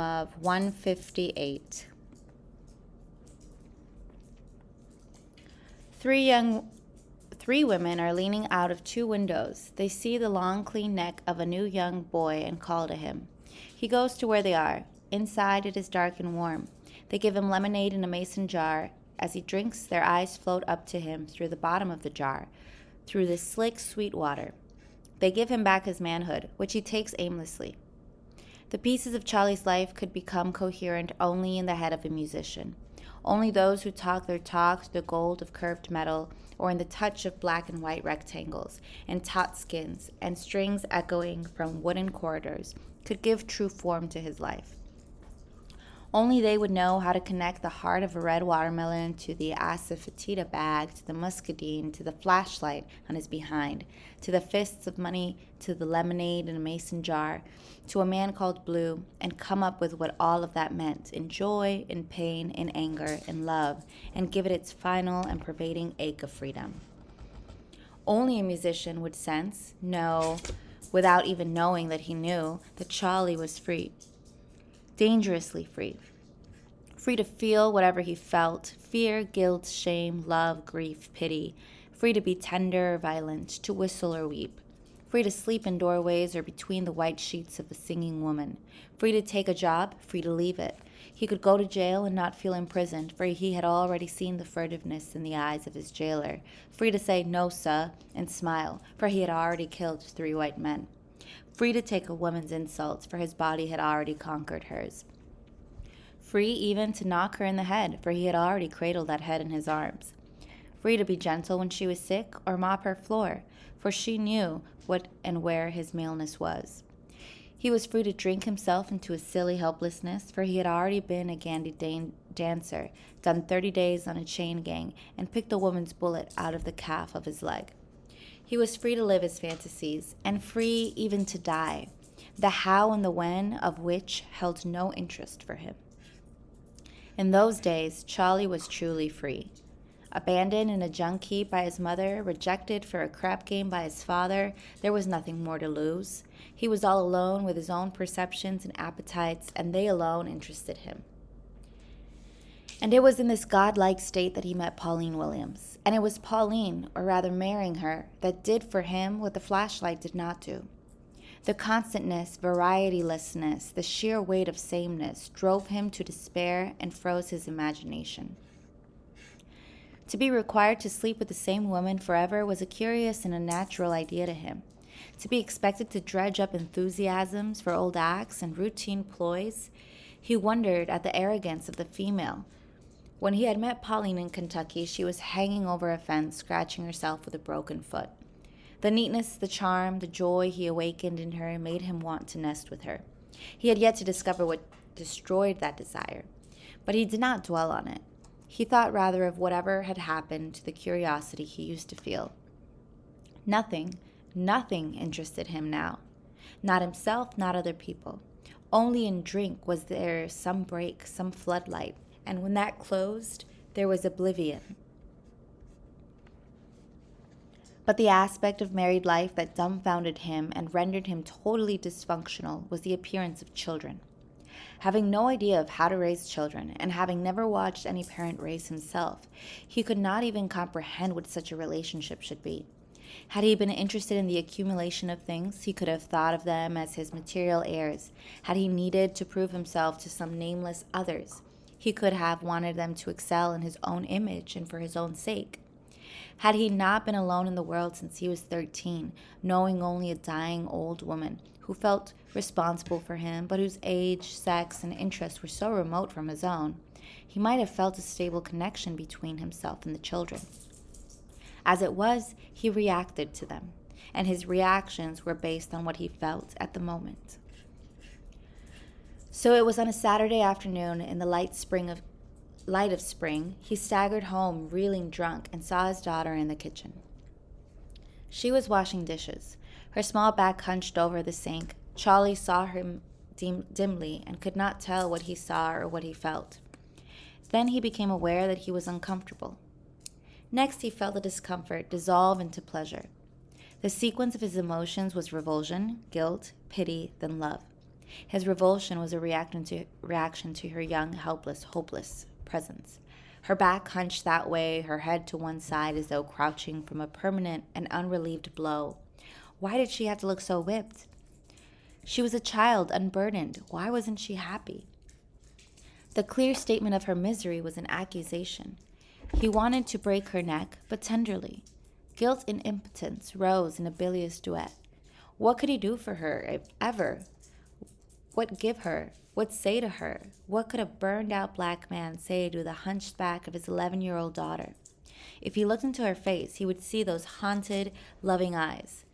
of 158. Three women are leaning out of two windows. They see the long, clean neck of a new young boy and call to him. He goes to where they are. Inside it is dark and warm. They give him lemonade in a mason jar. As he drinks, their eyes float up to him through the bottom of the jar, through the slick, sweet water. They give him back his manhood, which he takes aimlessly. The pieces of Charlie's life could become coherent only in the head of a musician. Only those who talk their talk to the gold of curved metal, or in the touch of black and white rectangles, and taut skins, and strings echoing from wooden corridors, could give true form to his life. Only they would know how to connect the heart of a red watermelon to the asafoetida bag, to the muscadine, to the flashlight on his behind, to the fists of money, to the lemonade in a mason jar, to a man called Blue, and come up with what all of that meant, in joy, in pain, in anger, in love, and give it its final and pervading ache of freedom. Only a musician would know, without even knowing that he knew, that Charlie was free. Dangerously free. Free to feel whatever he felt, fear, guilt, shame, love, grief, pity. Free to be tender or violent, to whistle or weep. Free to sleep in doorways or between the white sheets of a singing woman. Free to take a job, free to leave it. He could go to jail and not feel imprisoned, for he had already seen the furtiveness in the eyes of his jailer. Free to say, "No, sir," and smile, for he had already killed 3 white men. Free to take a woman's insults, for his body had already conquered hers. Free even to knock her in the head, for he had already cradled that head in his arms. Free to be gentle when she was sick, or mop her floor, for she knew what and where his maleness was. He was free to drink himself into a silly helplessness, for he had already been a gandy dancer, done 30 days on a chain gang, and picked a woman's bullet out of the calf of his leg. He was free to live his fantasies, and free even to die, the how and the when of which held no interest for him. In those days, Charlie was truly free. Abandoned in a junk heap by his mother, rejected for a crap game by his father, there was nothing more to lose. He was all alone with his own perceptions and appetites, and they alone interested him. And it was in this godlike state that he met Pauline Williams. And it was Pauline, or rather marrying her, that did for him what the flashlight did not do. The constantness, varietylessness, the sheer weight of sameness drove him to despair and froze his imagination. To be required to sleep with the same woman forever was a curious and unnatural idea to him. To be expected to dredge up enthusiasms for old acts and routine ploys, he wondered at the arrogance of the female. When he had met Pauline in Kentucky, she was hanging over a fence, scratching herself with a broken foot. The neatness, the charm, the joy he awakened in her made him want to nest with her. He had yet to discover what destroyed that desire, but he did not dwell on it. He thought rather of whatever had happened to the curiosity he used to feel. Nothing interested him now. Not himself, not other people. Only in drink was there some break, some floodlight, and when that closed, there was oblivion. But the aspect of married life that dumbfounded him and rendered him totally dysfunctional was the appearance of children. Having no idea of how to raise children, and having never watched any parent raise himself, he could not even comprehend what such a relationship should be. Had he been interested in the accumulation of things, he could have thought of them as his material heirs. Had he needed to prove himself to some nameless others, he could have wanted them to excel in his own image and for his own sake. Had he not been alone in the world since he was 13, knowing only a dying old woman who felt responsible for him, but whose age, sex, and interests were so remote from his own, he might have felt a stable connection between himself and the children. As it was, he reacted to them, and his reactions were based on what he felt at the moment. So it was on a Saturday afternoon in the light of spring, he staggered home reeling drunk and saw his daughter in the kitchen. She was washing dishes, her small back hunched over the sink. Charlie saw her dimly and could not tell what he saw or what he felt. Then he became aware that he was uncomfortable. Next, he felt the discomfort dissolve into pleasure. The sequence of his emotions was revulsion, guilt, pity, then love. His revulsion was a reaction to her young, helpless, hopeless presence. Her back hunched that way, her head to one side as though crouching from a permanent and unrelieved blow. Why did she have to look so whipped? She was a child, unburdened. Why wasn't she happy? The clear statement of her misery was an accusation. He wanted to break her neck, but tenderly. Guilt and impotence rose in a bilious duet. What could he do for her, if ever? What give her? What say to her? What could a burned-out black man say to the hunchback of his 11-year-old daughter? If he looked into her face, he would see those haunted, loving eyes.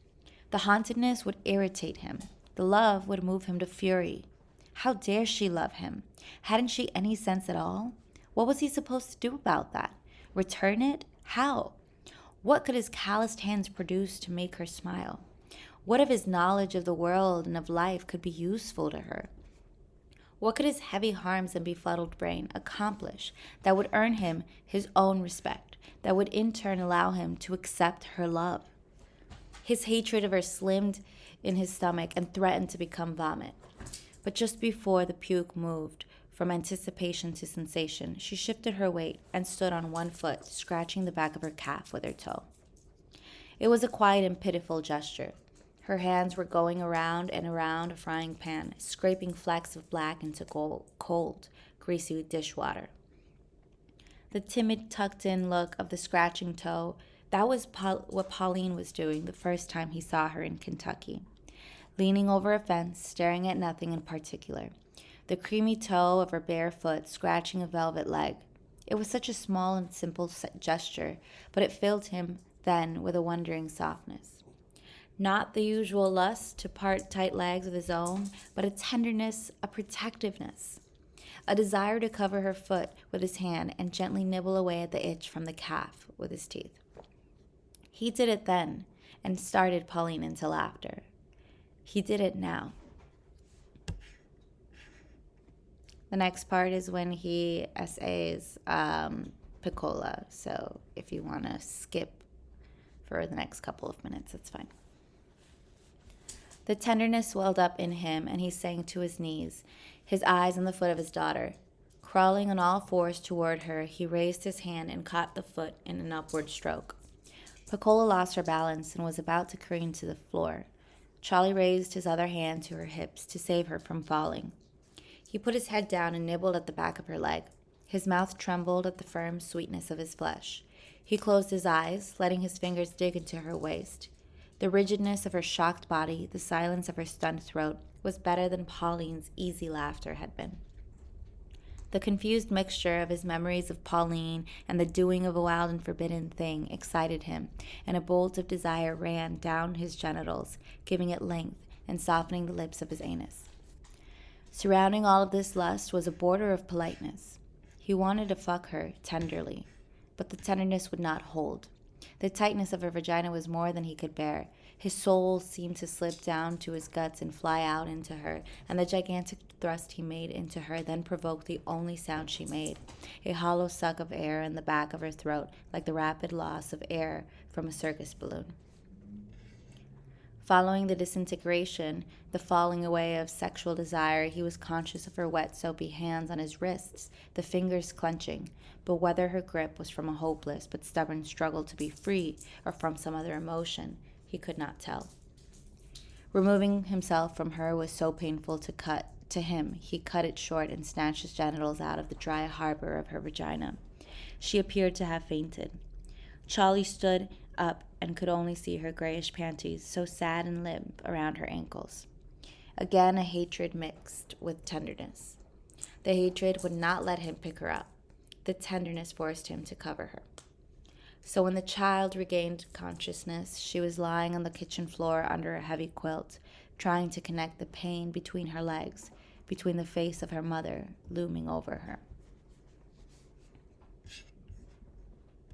The hauntedness would irritate him. The love would move him to fury. How dare she love him? Hadn't she any sense at all? What was he supposed to do about that? Return it? How? What could his calloused hands produce to make her smile? What of his knowledge of the world and of life could be useful to her? What could his heavy arms and befuddled brain accomplish that would earn him his own respect, that would in turn allow him to accept her love? His hatred of her slimmed in his stomach and threatened to become vomit. But just before the puke moved from anticipation to sensation, she shifted her weight and stood on one foot, scratching the back of her calf with her toe. It was a quiet and pitiful gesture. Her hands were going around and around a frying pan, scraping flecks of black into cold, greasy dishwater. The timid, tucked-in look of the scratching toe, that was what Pauline was doing the first time he saw her in Kentucky. Leaning over a fence, staring at nothing in particular. The creamy toe of her bare foot scratching a velvet leg. It was such a small and simple gesture, but it filled him then with a wondering softness. Not the usual lust to part tight legs of his own, but a tenderness, a protectiveness. A desire to cover her foot with his hand and gently nibble away at the itch from the calf with his teeth. He did it then and started Pauline into laughter. He did it now. The next part is when he essays Piccola, so if you want to skip for the next couple of minutes, that's fine. The tenderness welled up in him, and he sank to his knees, his eyes on the foot of his daughter. Crawling on all fours toward her, he raised his hand and caught the foot in an upward stroke. Piccola lost her balance and was about to careen to the floor. Charlie raised his other hand to her hips to save her from falling. He put his head down and nibbled at the back of her leg. His mouth trembled at the firm sweetness of his flesh. He closed his eyes, letting his fingers dig into her waist. The rigidness of her shocked body, the silence of her stunned throat, was better than Pauline's easy laughter had been. The confused mixture of his memories of Pauline and the doing of a wild and forbidden thing excited him, and a bolt of desire ran down his genitals, giving it length and softening the lips of his anus. Surrounding all of this lust was a border of politeness. He wanted to fuck her tenderly, but the tenderness would not hold. The tightness of her vagina was more than he could bear. His soul seemed to slip down to his guts and fly out into her, and the gigantic thrust he made into her then provoked the only sound she made, a hollow suck of air in the back of her throat, like the rapid loss of air from a circus balloon. Following the disintegration, the falling away of sexual desire, he was conscious of her wet, soapy hands on his wrists, the fingers clenching, but whether her grip was from a hopeless but stubborn struggle to be free or from some other emotion, he could not tell. Removing himself from her was so painful to him, he cut it short and snatched his genitals out of the dry harbor of her vagina. She appeared to have fainted. Charlie stood up and could only see her grayish panties, so sad and limp, around her ankles. Again, a hatred mixed with tenderness. The hatred would not let him pick her up. The tenderness forced him to cover her. So when the child regained consciousness, she was lying on the kitchen floor under a heavy quilt, trying to connect the pain between her legs, between the face of her mother looming over her.